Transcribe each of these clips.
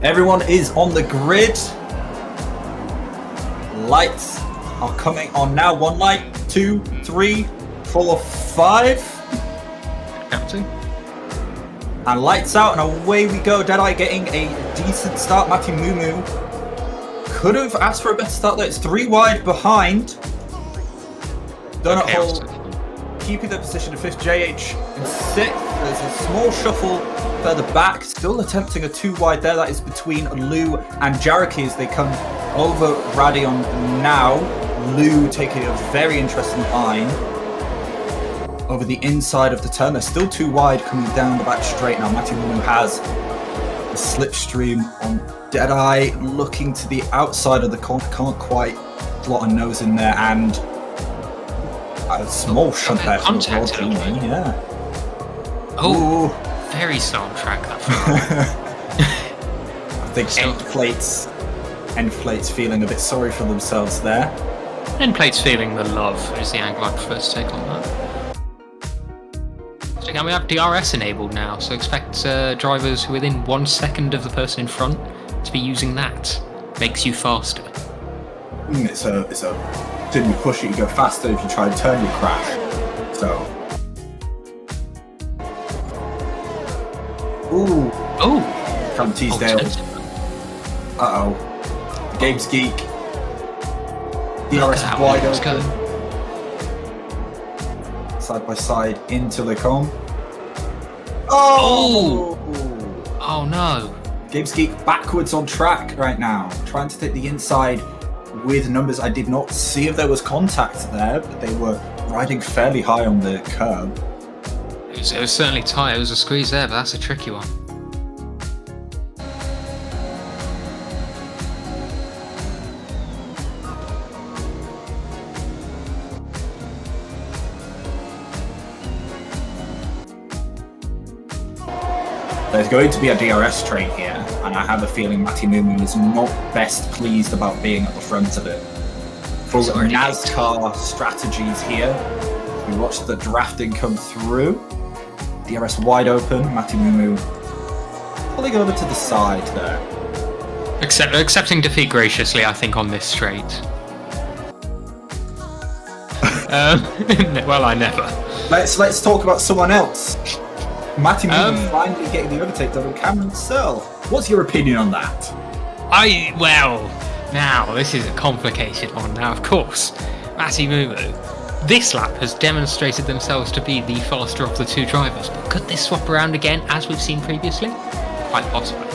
Everyone is on the grid. Lights are coming on now. 1 light, 2, 3, 4, 5. Counting. And lights out, and away we go. Deadeye getting a decent start. Mati Mumu could have asked for a better start there. It's 3 wide behind. Donut Hole keeping their position in 5th. JH in 6th. There's a small shuffle further back. Still attempting a 2 wide there. That is between Lou and Jaraki as they come over Radion now. Lou taking a very interesting line over the inside of the turn. They're still 2 wide coming down the back straight now. Mati Mumu has the slipstream on Deadeye, looking to the outside of the corner. Can't quite slot a nose in there, and a small shunt there from Rodini. Yeah. Oh, very slow on track that far. I think End Plates feeling a bit sorry for themselves there. End Plates feeling the love is the angle I prefer to take on that. And we have DRS enabled now, so expect drivers who are within 1 second of the person in front to be using that. Makes you faster. It's a didn't you push it, you go faster. If you try and turn, you crash. So. Ooh. Oh. From Teasdale. Uh-oh. Games Geek. DRS wide open. Side by side into the com. Oh! Oh no. Games Geek backwards on track right now. Trying to take the inside with numbers. I did not see if there was contact there, but they were riding fairly high on the curb. It was certainly tight. It was a squeeze there, but that's a tricky one. There's going to be a DRS train here, and I have a feeling Mati Mumu is not best pleased about being at the front of it. Full NASCAR strategies here. We watch the drafting come through. DRS wide open. Mati Mumu pulling over to the side there. Accepting defeat graciously, I think, on this straight. Well, I never. Let's talk about someone else. Mati Mumu finally getting the overtake done on Cameron Searle. What's your opinion on that? Now this is a complicated one. Now, of course, Mati Mumu, this lap has demonstrated themselves to be the faster of the 2 drivers. But could this swap around again, as we've seen previously? Quite possibly.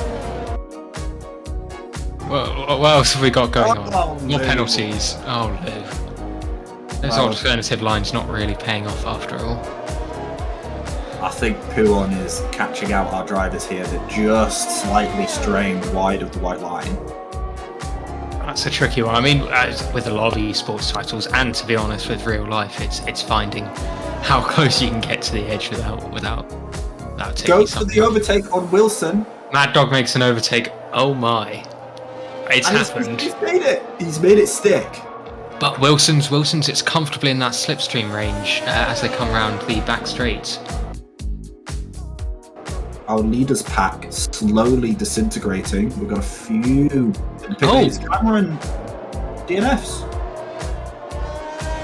Well, what else have we got going on? More penalties. Oh, Lou. Those alternative lines not really paying off after all. I think Puon is catching out our drivers here. They're just slightly straying wide of the white line. That's a tricky one. I mean, with a lot of esports titles, and to be honest, with real life, it's finding how close you can get to the edge without taking Goes for the overtake on Wilson. Mad Dog makes an overtake. Oh my! It's happened. He's made it. He's made it stick. But Wilson's it's comfortably in that slipstream range as they come round the back straight. Our leaders pack slowly disintegrating. We've got a few. Cameron DNFs.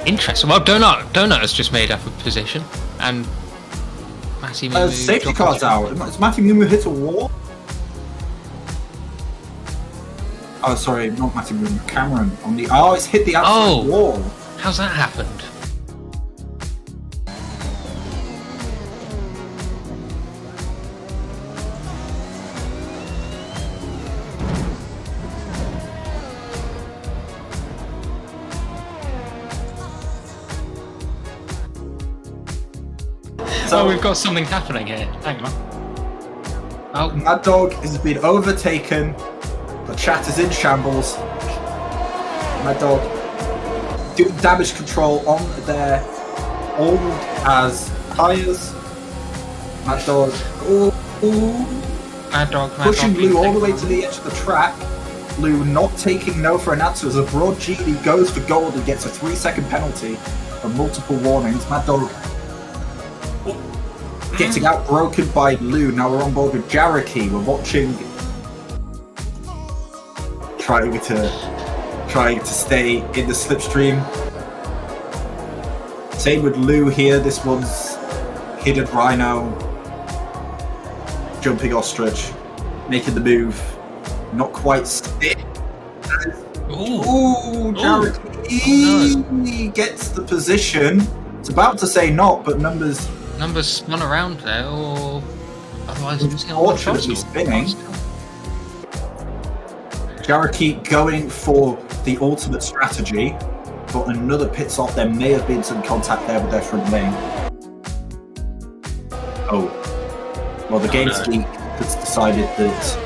Interesting. Well, Donut has just made up a position, and Mati Mumu. Safety car's out. Has Mati Mumu hit a wall? Oh, sorry, not Mati Mumu. Cameron on the. Oh, it's hit the outside wall. How's that happened? So we've got something happening here. Hang on. Oh, Mad Dog has been overtaken. The chat is in shambles. Mad Dog doing damage control on their old as tyres. Mad Dog. Mad Dog pushing Lou all the way to the edge of the track. Lou not taking no for an answer as a broad GD goes for gold and gets a 3-second penalty and multiple warnings. Mad Dog getting outbroken by Lou. Now we're on board with Jaraki. We're watching trying to stay in the slipstream. Same with Lou here. This one's hidden Rhino, jumping ostrich, making the move. Not quite stick. Ooh, Jared gets the position. It's about to say not, but numbers spun around there, or otherwise unfortunately spinning. Jaraki going for the ultimate strategy, but another pit stop. There may have been some contact there with their front wing. Oh, well, the Games Geek has decided that,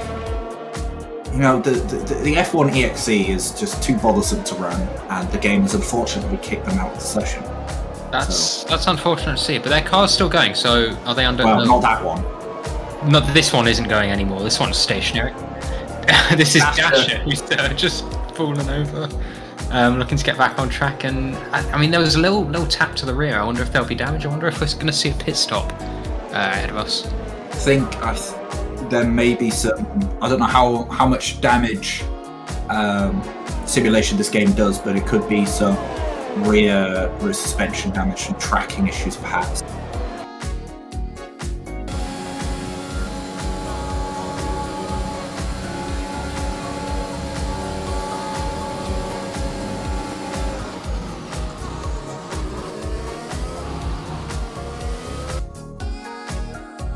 you know, the F1 EXE is just too bothersome to run, and the game has unfortunately kicked them out of the session. That's unfortunate to see, but their car's still going. So are they under? Well, not that one. No, this one isn't going anymore. This one's stationary. This is Dasher who's just fallen over, looking to get back on track. And I mean, there was a little tap to the rear. I wonder if there'll be damage. I wonder if we're going to see a pit stop ahead of us. I think there may be some. I don't know how much damage simulation this game does, but it could be some rear suspension damage and tracking issues, perhaps.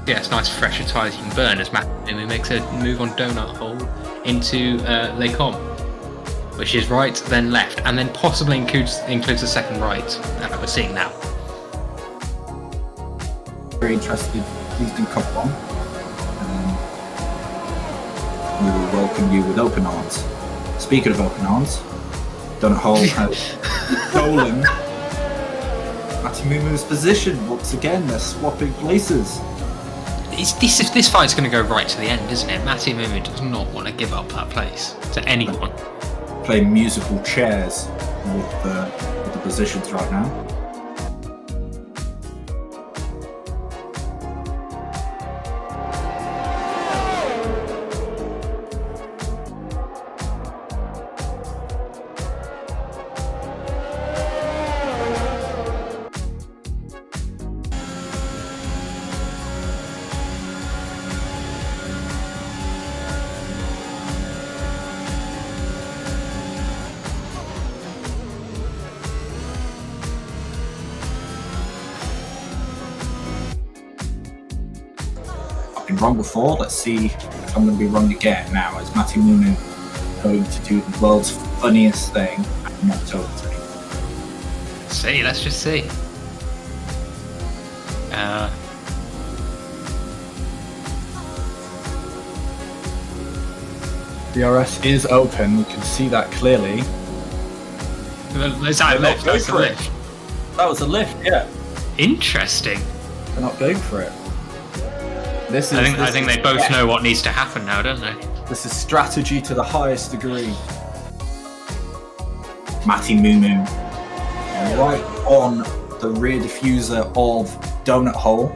Yeah, it's nice fresher tyres you can burn as Matthew makes a move on Donut Hole into Les Combes, which is right, then left, and then possibly includes a second right that we're seeing now. Very interested. Please do come on. We will welcome you with open arms. Speaking of open arms, Donut Hole has stolen Matty position once again. They're swapping places. This fight's going to go right to the end, isn't it? Matty Mumu does not want to give up that place to anyone. Play musical chairs with the positions right now. Wrong before. Let's see if I'm going to be wrong again now. Is Matty Munu going to do the world's funniest thing and not tell it to me? Let's just see. DRS is open. You can see that clearly. Is that a lift? That's a lift. That was a lift, yeah. Interesting. They're not going for it. I think they both know what needs to happen now, don't they? This is strategy to the highest degree. Matty Mumu right on the rear diffuser of Donut Hole.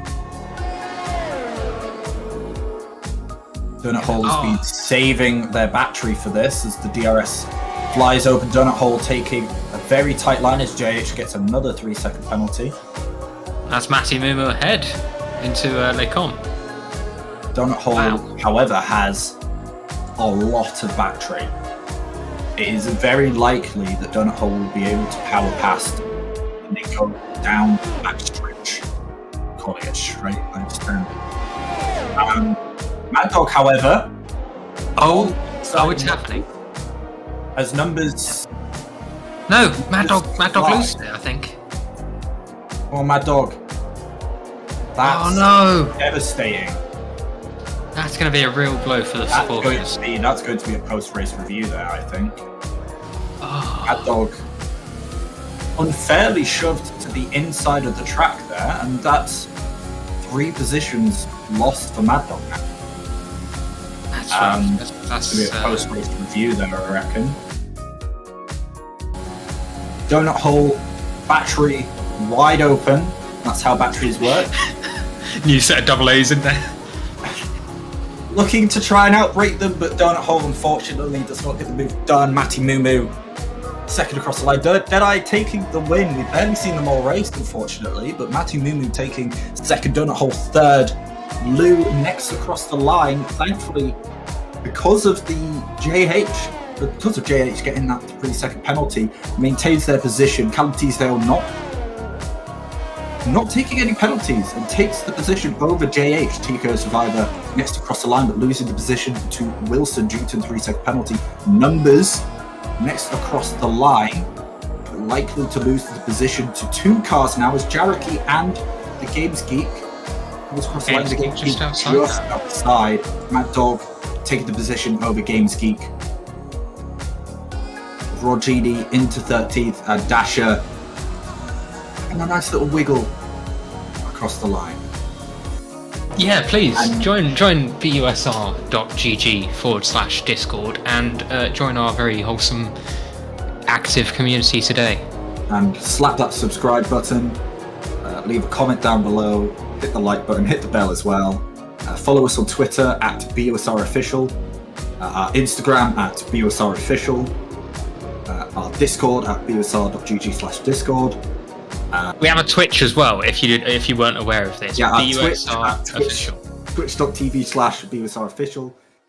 Donut Hole has been saving their battery for this as the DRS flies open. Donut Hole taking a very tight line as JH gets another 3-second penalty. That's Matty Mumu ahead into Les Combes. Donut Hole, however, has a lot of battery. It is very likely that Donut Hole will be able to power past and they go down the back stretch. Calling it straight, I understand. Mad Dog, however... it's happening. As numbers... No, Mad Dog loses it, I think. Oh, Mad Dog. That's devastating. That's going to be a real blow for the supporters. That's going to be a post-race review there, I think. Mad Dog unfairly shoved to the inside of the track there, and that's 3 positions lost for Mad Dog now. That's right. That's going to be a post-race review there, I reckon. Donut Hole, battery wide open. That's how batteries work. New set of double A's in there. looking to try and outbreak them, but Donut Hole unfortunately does not get the move done. Matty Mumu second across the line. Deadeye taking the win. We've barely seen them all race, unfortunately, but Matty Mumu taking second, Donut Hole third. Lou next across the line. Thankfully, because of JH getting that 3-second penalty, maintains their position. Callum Teasdale not taking any penalties and takes the position over JH. Tico Survivor next across the line, but losing the position to Wilson due to the 3-second penalty. Numbers next across the line, but likely to lose the position to 2 cars now as Jareki and the Games Geek comes across the line. The Games Geek just outside. Mad Dog taking the position over Games Geek. Rogini into 13th and Dasher. And a nice little wiggle across the line. Yeah, please join busr.gg/Discord and join our very wholesome, active community today. And slap that subscribe button, leave a comment down below, hit the like button, hit the bell as well. Follow us on Twitter at BUSRofficial, our Instagram at BUSRofficial, our Discord at busr.gg/Discord. We have a Twitch as well, if you weren't aware of this. Yeah, BUSR official. Twitch.tv/BUSRofficial.